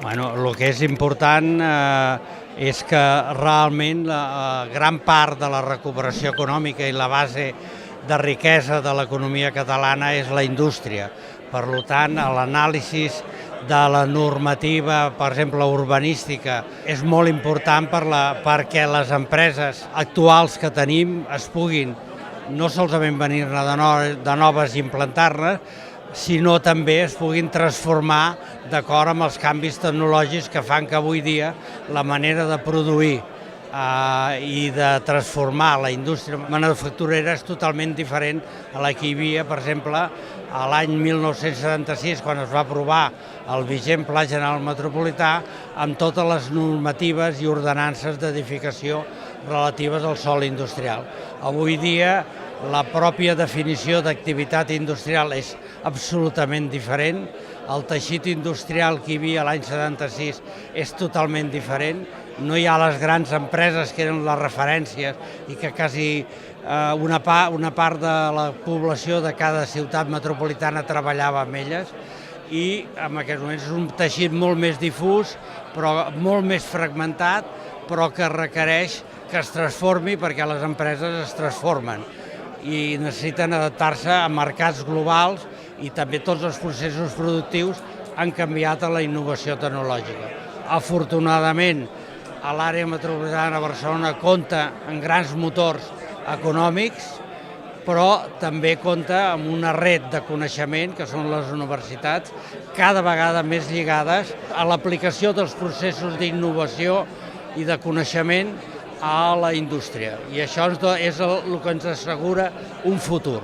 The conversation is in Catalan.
Bueno, el que és important és que realment la gran part de la recuperació econòmica i la base de riquesa de l'economia catalana és la indústria. Per tant, l'anàlisi de la normativa, per exemple, urbanística, és molt important perquè les empreses actuals que tenim es puguin no solament venir-ne de noves i implantar-ne, sinó també es puguin transformar d'acord amb els canvis tecnològics que fan que avui dia la manera de produir i de transformar la indústria manufacturera és totalment diferent a la que hi havia, per exemple, a l'any 1976, quan es va aprovar el vigent Pla General Metropolità, amb totes les normatives i ordenances d'edificació relatives al sòl industrial. Avui dia, la pròpia definició d'activitat industrial és absolutament diferent. El teixit industrial que hi havia l'any 76 és totalment diferent. No hi ha les grans empreses que eren les referències i que quasi una part de la població de cada ciutat metropolitana treballava amb elles, i en aquests moments és un teixit molt més difús, però molt més fragmentat, però que requereix que es transformi perquè les empreses es transformen i necessiten adaptar-se a mercats globals, i també tots els processos productius han canviat a la innovació tecnològica. Afortunadament, l'àrea metropolitana de Barcelona compta amb grans motors econòmics, però també compta amb una red de coneixement, que són les universitats, cada vegada més lligades a l'aplicació dels processos d'innovació i de coneixement a la indústria. I això és el que ens assegura un futur.